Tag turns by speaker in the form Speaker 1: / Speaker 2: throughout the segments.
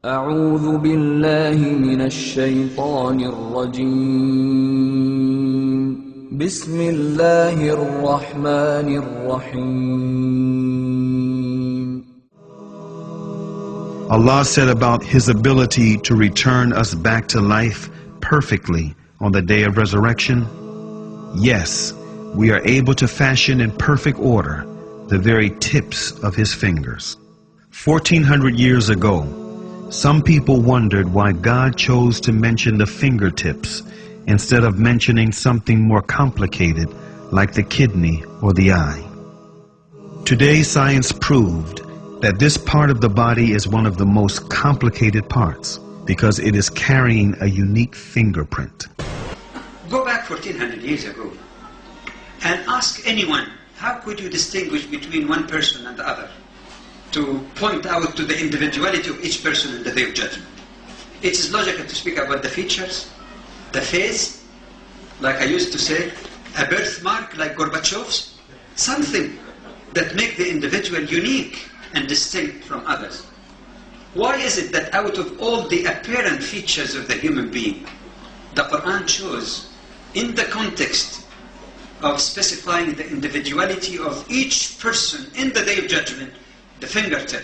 Speaker 1: أعوذ بالله من الشيطان الرجيم بسم الله الرحمن الرحيم.
Speaker 2: Allah said about His ability to return us back to life perfectly on the day of resurrection, yes, we are able to fashion in perfect order the very tips of His fingers. 1400 years ago, some people wondered why God chose to mention the fingertips instead of mentioning something more complicated like the kidney or the eye. Today, science proved that this part of the body is one of the most complicated parts because it is carrying a unique fingerprint.
Speaker 3: Go back 1400 years ago and ask anyone, how could you distinguish between one person and the other? To point out to the individuality of each person in the day of judgment. It is logical to speak about the features, the face, like I used to say, a birthmark like Gorbachev's, something that make the individual unique and distinct from others. Why is it that out of all the apparent features of the human being, the Quran chose, in the context of specifying the individuality of each person in the day of judgment, the fingertip?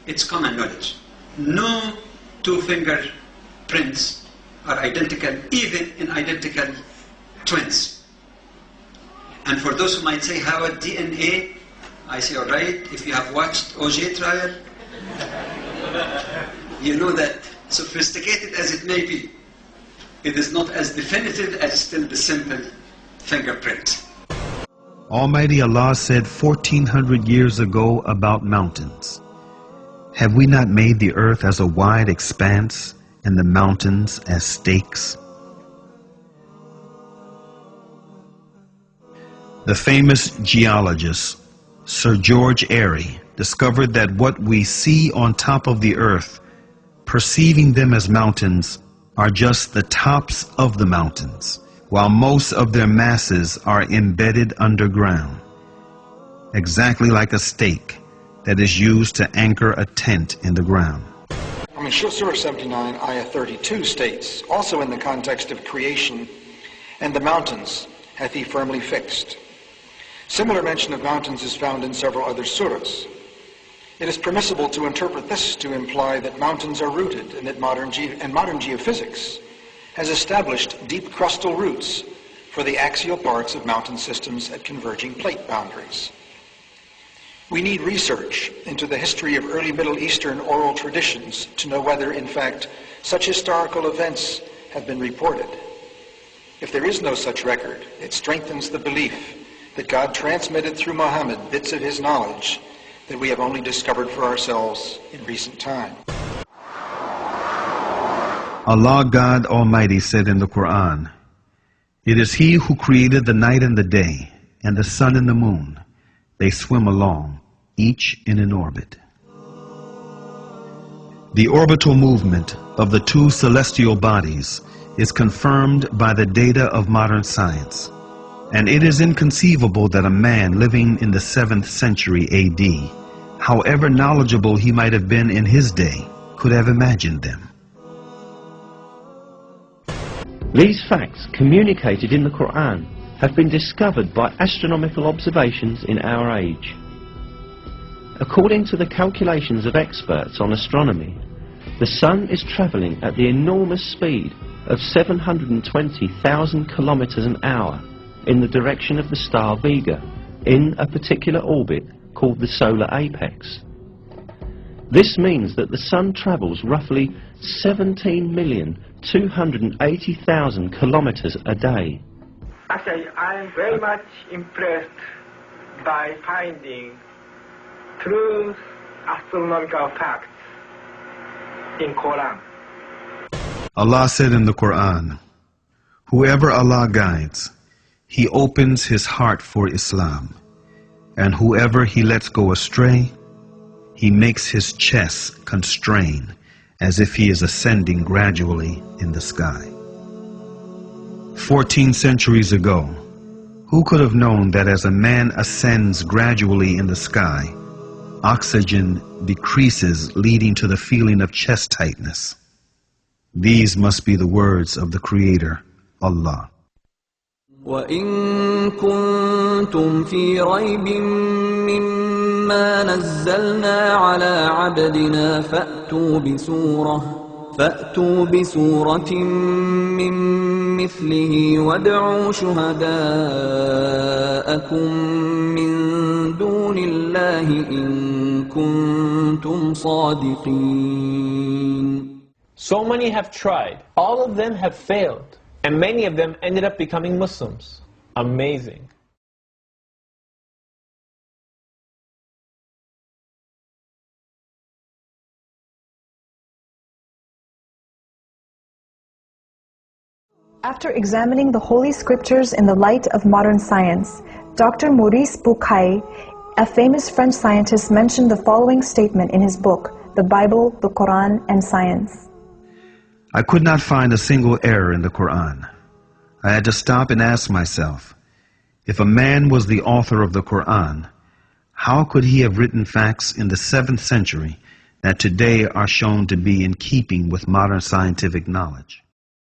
Speaker 3: It's common knowledge. No two fingerprints are identical, even in identical twins. And for those who might say, how about DNA? I say, all right, if you have watched OJ trial, you know that sophisticated as it may be, it is not as definitive as still the simple fingerprint.
Speaker 2: Almighty Allah said 1400 years ago about mountains, "Have we not made the earth as a wide expanse and the mountains as stakes?" The famous geologist Sir George Airy discovered that what we see on top of the earth, perceiving them as mountains, are just the tops of the mountains, while most of their masses are embedded underground, exactly like a stake that is used to anchor a tent in the ground.
Speaker 4: Surah 79, Ayah 32 states, also in the context of creation, "And the mountains hath he firmly fixed." Similar mention of mountains is found in several other surahs. It is permissible to interpret this to imply that mountains are rooted and that modern geophysics has established deep crustal roots for the axial parts of mountain systems at converging plate boundaries. We need research into the history of early Middle Eastern oral traditions to know whether, in fact, such historical events have been reported. If there is no such record, it strengthens the belief that God transmitted through Muhammad bits of his knowledge that we have only discovered for ourselves in recent time.
Speaker 2: Allah God Almighty said in the Quran, "It is He who created the night and the day, and the sun and the moon. They swim along, each in an orbit." The orbital movement of the two celestial bodies is confirmed by the data of modern science, and it is inconceivable that a man living in the 7th century AD, however knowledgeable he might have been in his day, could have imagined them.
Speaker 5: These facts communicated in the Quran have been discovered by astronomical observations in our age. According to the calculations of experts on astronomy, the Sun is travelling at the enormous speed of 720,000 kilometers an hour in the direction of the star Vega, in a particular orbit called the solar apex. This means that the Sun travels roughly 17,280,000 kilometers a day.
Speaker 6: Actually, I am very much impressed by finding true astronomical facts in Quran.
Speaker 2: Allah said in the Quran, "Whoever Allah guides, He opens his heart for Islam, and whoever He lets go astray, He makes his chest constrain as if he is ascending gradually in the sky." 14 centuries ago, who could have known that as a man ascends gradually in the sky, oxygen decreases, leading to the feeling of chest tightness. These must be the words of the Creator, Allah.
Speaker 1: وَإِن كُنتُمْ فِي رَيْبٍ مِّمَّا نَزَّلْنَا عَلَى عَبْدِنَا فَأْتُوا بِسُورَةٍ مِّن مِّثْلِهِ وَادْعُوا شُهَدَاءَكُم مِّن دُونِ اللَّهِ إِن كُنتُمْ صَادِقِينَ.
Speaker 7: So many have tried. All of them have failed. And many of them ended up becoming Muslims. Amazing.
Speaker 8: After examining the Holy Scriptures in the light of modern science, Dr. Maurice Bucaille, a famous French scientist, mentioned the following statement in his book, The Bible, the Quran, and Science.
Speaker 2: I could not find a single error in the Quran. I had to stop and ask myself, if a man was the author of the Quran, how could he have written facts in the 7th century that today are shown to be in keeping with modern scientific knowledge?